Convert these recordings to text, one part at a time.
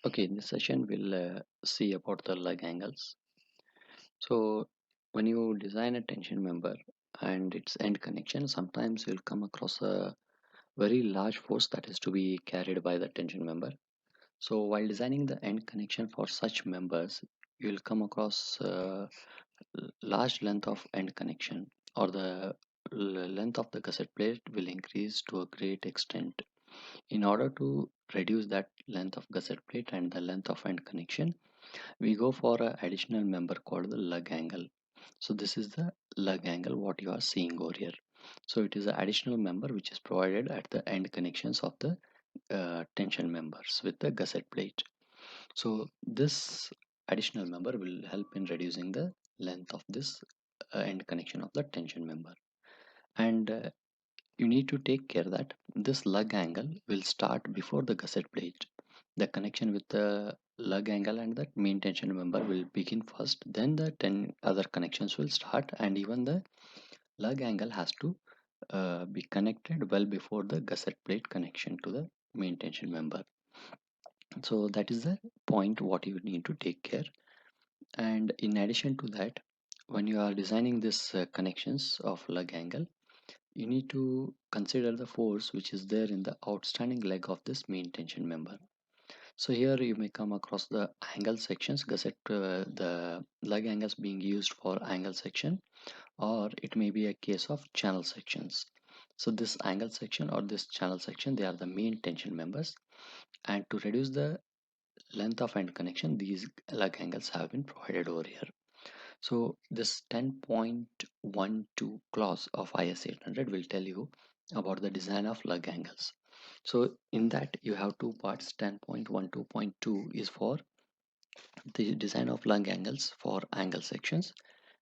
Okay, in this session we'll see about the lug angles. So when you design a tension member and its end connection, sometimes you'll come across a very large force that is to be carried by the tension member. So while designing the end connection for such members, you'll come across large length of end connection, or the length of the gusset plate will increase to a great extent. In order to reduce that length of gusset plate and the length of end connection, we go for an additional member called the lug angle. So this is the lug angle what you are seeing over here. So it is an additional member which is provided at the end connections of the tension members with the gusset plate. So this additional member will help in reducing the length of this end connection of the tension member. And you need to take care that this lug angle will start before the gusset plate. The connection with the lug angle and the main tension member will begin first, then the 10 other connections will start, and even the lug angle has to be connected well before the gusset plate connection to the main tension member. So that is the point what you need to take care. And in addition to that, when you are designing this connections of lug angle, you need to consider the force which is there in the outstanding leg of this main tension member. So here you may come across the angle sections, gusset, the lug angles being used for angle section, or it may be a case of channel sections. So this angle section or this channel section, they are the main tension members, and to reduce the length of end connection, these lug angles have been provided over here. So this 10.12 clause of IS 800 will tell you about the design of lug angles. So in that you have two parts. 10.12.2 is for the design of lug angles for angle sections,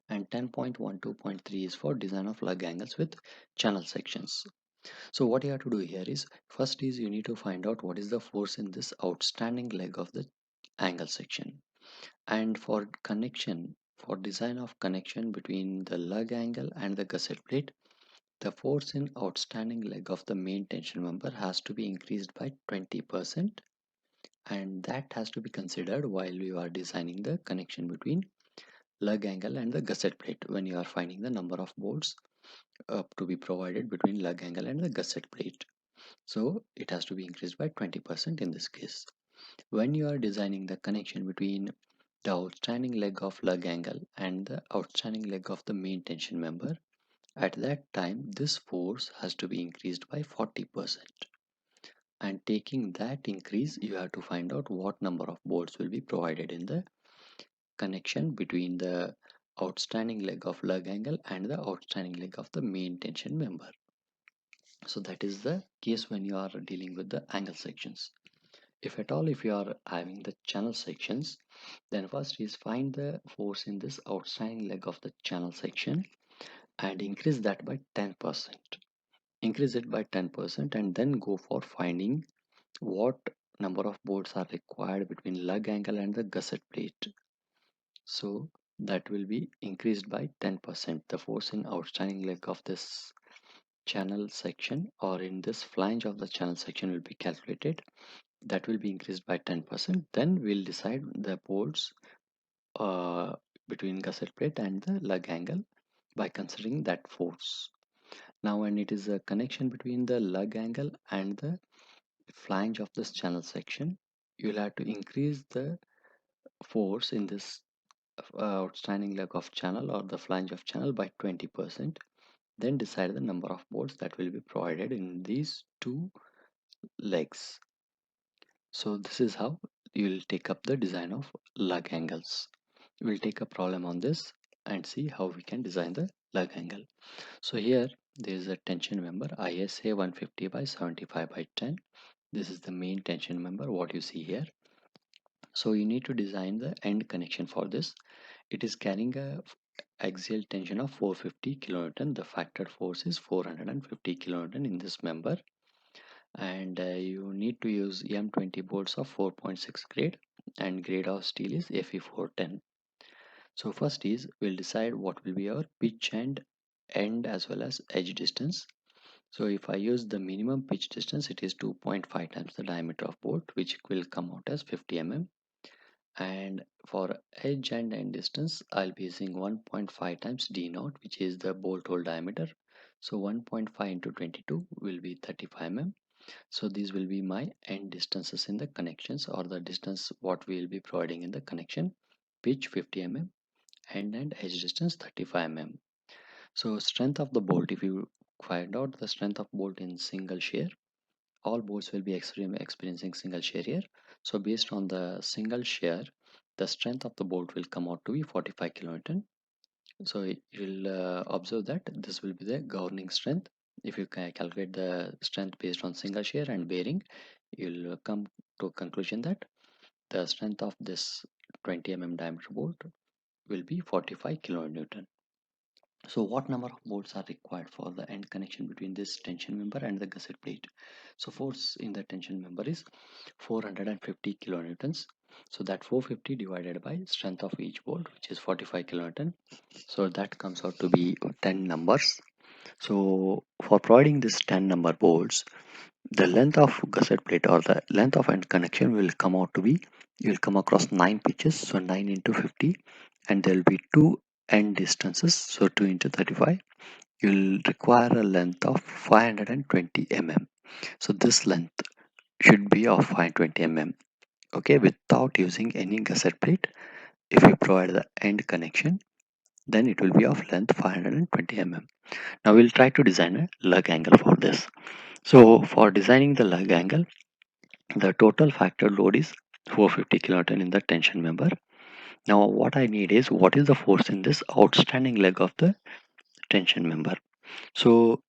and 10.12.3 is for design of lug angles with channel sections. So what you have to do here is, first is you need to find out what is the force in this outstanding leg of the angle section. And for connection, for design of connection between the lug angle and the gusset plate, the force in outstanding leg of the main tension member has to be increased by 20%, and that has to be considered while you are designing the connection between lug angle and the gusset plate when you are finding the number of bolts to be provided between lug angle and the gusset plate. So it has to be increased by 20% in this case. When you are designing the connection between the outstanding leg of lug angle and the outstanding leg of the main tension member, at that time this force has to be increased by 40%. And taking that increase, you have to find out what number of bolts will be provided in the connection between the outstanding leg of lug angle and the outstanding leg of the main tension member. So that is the case when you are dealing with the angle sections. If at all, if you are having the channel sections, then first is find the force in this outstanding leg of the channel section and increase that by 10%. Increase it by 10% and then go for finding what number of bolts are required between lug angle and the gusset plate. So that will be increased by 10%. The force in outstanding leg of this channel section or in this flange of the channel section will be calculated. That will be increased by 10%. Then we'll decide the bolts uh, between gusset plate and the lug angle by considering that force. Now when it is a connection between the lug angle and the flange of this channel section, you'll have to increase the force in this outstanding leg of channel or the flange of channel by 20%. Then decide the number of bolts that will be provided in these two legs. So this is how you will take up the design of lug angles. We'll take a problem on this and see how we can design the lug angle. So here there is a tension member ISA 150 by 75 by 10. This is the main tension member what you see here. So you need to design the end connection for this. It is carrying a axial tension of 450 kilonewton. The factor force is 450 kilonewton in this member, and you need to use M20 bolts of 4.6 grade, and grade of steel is Fe410. So first is we'll decide what will be our pitch and end as well as edge distance. So if I use the minimum pitch distance, it is 2.5 times the diameter of bolt, which will come out as 50 mm. And for edge and end distance, I'll be using 1.5 times d naught, which is the bolt hole diameter. So 1.5 into 22 will be 35 mm. So these will be my end distances in the connections, or the distance what we will be providing in the connection. Pitch 50 mm, end and edge distance 35 mm. So strength of the bolt, if you find out the strength of bolt in single shear, all bolts will be experiencing single shear here. So based on the single shear, the strength of the bolt will come out to be 45 kilonewton. So you'll observe that this will be the governing strength. If you calculate the strength based on single shear and bearing, you'll come to a conclusion that the strength of this 20 diameter bolt will be 45 kilonewton. So what number of bolts are required for the end connection between this tension member and the gusset plate? So force in the tension member is 450 kilonewtons. So that 450 divided by strength of each bolt, which is 45 kilonewton. So that comes out to be 10 numbers. So for providing this 10 number bolts, the length of gusset plate, or the length of end connection, will come out to be, you will come across 9 pitches, so 9 into 50, and there will be 2 end distances, so 2 into 35. You will require a length of 520 mm. So this length should be of 520 mm. Okay, without using any gusset plate. If you provide the end connection, then it will be of length 520 mm. Now we'll try to design a lug angle for this. So for designing the lug angle, the total factor load is 450 kilonewton in the tension member. Now what I need is, what is the force in this outstanding leg of the tension member. So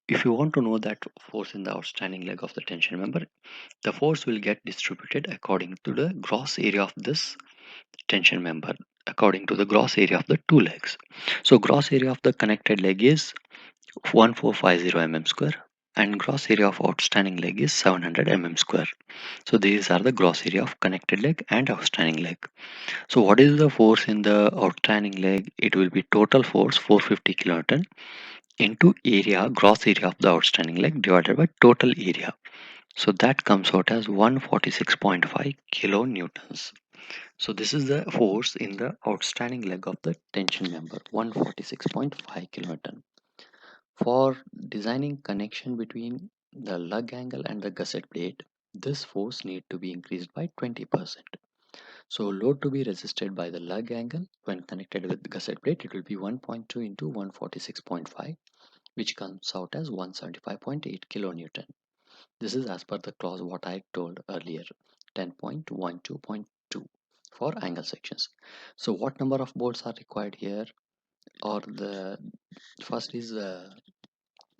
if you want to know that force in the outstanding leg of the tension member, the force will get distributed according to the gross area of this tension member, according to the gross area of the two legs. So gross area of the connected leg is 1450 mm square, and gross area of outstanding leg is 700 mm square. So these are the gross area of connected leg and outstanding leg. So what is the force in the outstanding leg? It will be total force 450 kilonewton into area, gross area of the outstanding leg, divided by total area. So that comes out as 146.5 kilonewtons. So this is the force in the outstanding leg of the tension member, 146.5 kilonewton. For designing connection between the lug angle and the gusset plate, this force need to be increased by 20%. So load to be resisted by the lug angle when connected with the gusset plate, it will be 1.2 into 146.5, which comes out as 175.8 kilonewton. This is as per the clause what I told earlier, 10.12.2 for angle sections. So what number of bolts are required here? Or the first is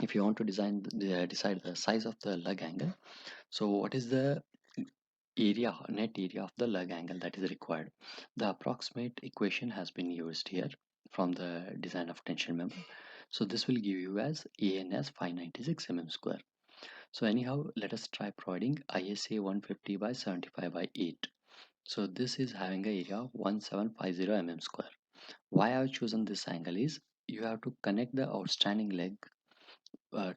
if you want to decide the size of the lug angle. So what is the net area of the lug angle that is required? The approximate equation has been used here from the design of tension member. So this will give you as AN as 596 mm square. So anyhow, let us try providing ISA 150 by 75 by 8. So this is having a area of 1750 mm square. Why I have chosen this angle is, you have to connect the outstanding leg,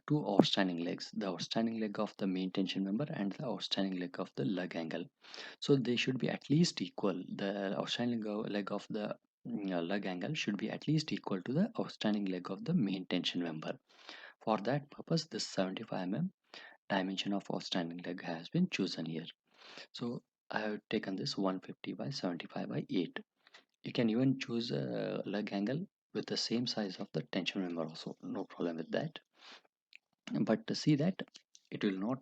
two outstanding legs, the outstanding leg of the main tension member and the outstanding leg of the lug angle. So they should be at least equal. The outstanding leg of the lug angle should be at least equal to the outstanding leg of the main tension member. For that purpose, this 75 mm dimension of outstanding leg has been chosen here. So I have taken this 150 by 75 by 8. You can even choose a lug angle with the same size of the tension member also, no problem with that. But to see that it will not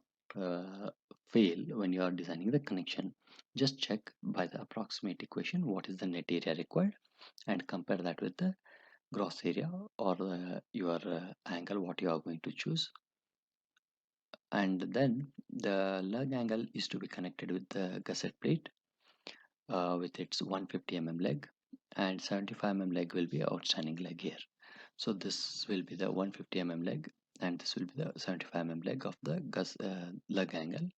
fail when you are designing the connection, just check by the approximate equation what is the net area required, and compare that with the gross area, or your angle what you are going to choose. And then the lug angle is to be connected with the gusset plate with its 150 leg, and 75 leg will be outstanding leg here. So this will be the 150 leg, and this will be the 75 leg of the lug angle.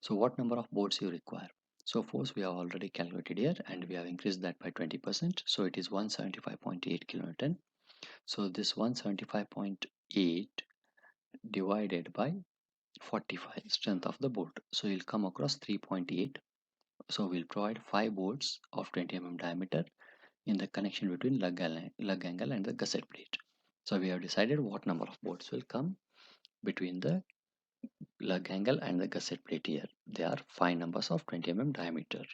So what number of bolts you require? So force we have already calculated here, and we have increased that by 20%. So it is 175.8 kilonewton. So this 175.8 divided by 45 strength of the bolt. So you'll come across 3.8. So we'll provide 5 bolts of 20 mm diameter in the connection between lug angle and the gusset plate. So we have decided what number of bolts will come between the lug angle and the gusset plate here. They are 5 numbers of 20 mm diameter.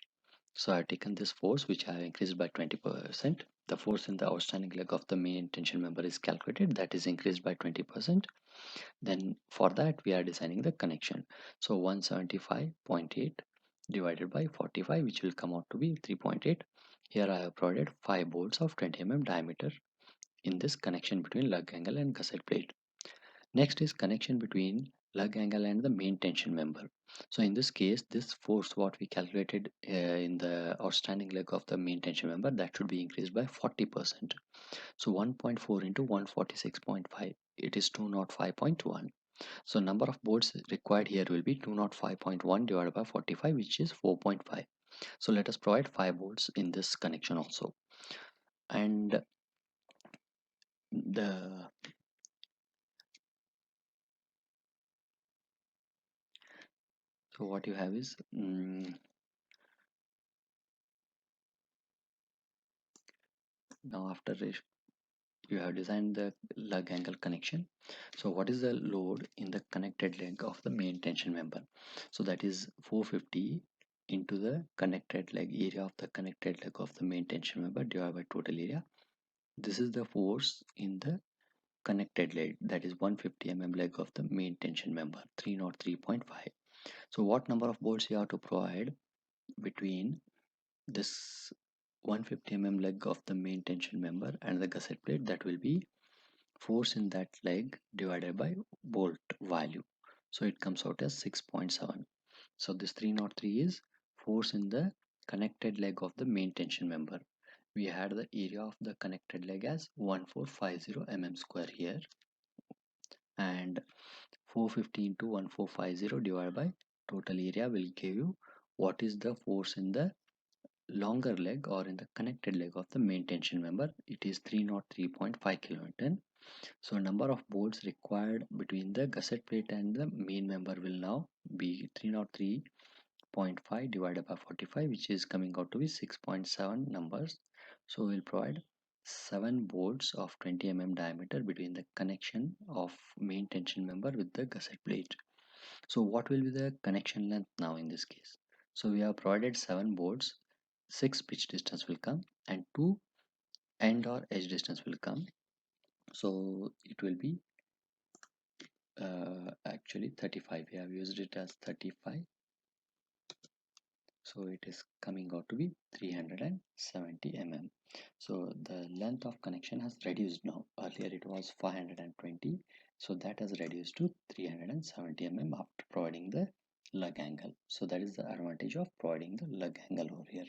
So I've taken this force which I have increased by 20%. The force in the outstanding leg of the main tension member is calculated, that is increased by 20%. Then for that we are designing the connection. So 175.8 divided by 45, which will come out to be 3.8. Here I have provided 5 bolts of 20 mm diameter in this connection between lug angle and gusset plate. Next is connection between lug angle and the main tension member. So in this case, this force what we calculated in the outstanding leg of the main tension member, that should be increased by 40%. So 1.4 into 146.5, it is 205.1. So number of bolts required here will be 205.1 divided by 45, which is 4.5. So let us provide 5 bolts in this connection also. And the so what you have is now after you have designed the lug angle connection. So what is the load in the connected leg of the main tension member? So that is 450 into the connected leg area of the connected leg of the main tension member divided by total area. This is the force in the connected leg, that is 150 mm leg of the main tension member, 303.5. So what number of bolts you have to provide between this 150 mm leg of the main tension member and the gusset plate? That will be force in that leg divided by bolt value. So it comes out as 6.7. So this 303 is force in the connected leg of the main tension member. We had the area of the connected leg as 1450 mm square here, and 450 into 1450 divided by total area will give you what is the force in the longer leg or in the connected leg of the main tension member. It is 303.5 kilonewton. So number of bolts required between the gusset plate and the main member will now be 303.5 divided by 45, which is coming out to be 6.7 numbers. So we'll provide 7 bolts of 20 mm diameter between the connection of main tension member with the gusset plate. So what will be the connection length now in this case? So we have provided 7 bolts, 6 pitch distance will come and 2 end or edge distance will come. So it will be actually 35. We have used it as 35, so it is coming out to be 370 mm. So the length of connection has reduced now. Earlier it was 520, so that has reduced to 370 mm after providing the lug angle. So that is the advantage of providing the lug angle over here.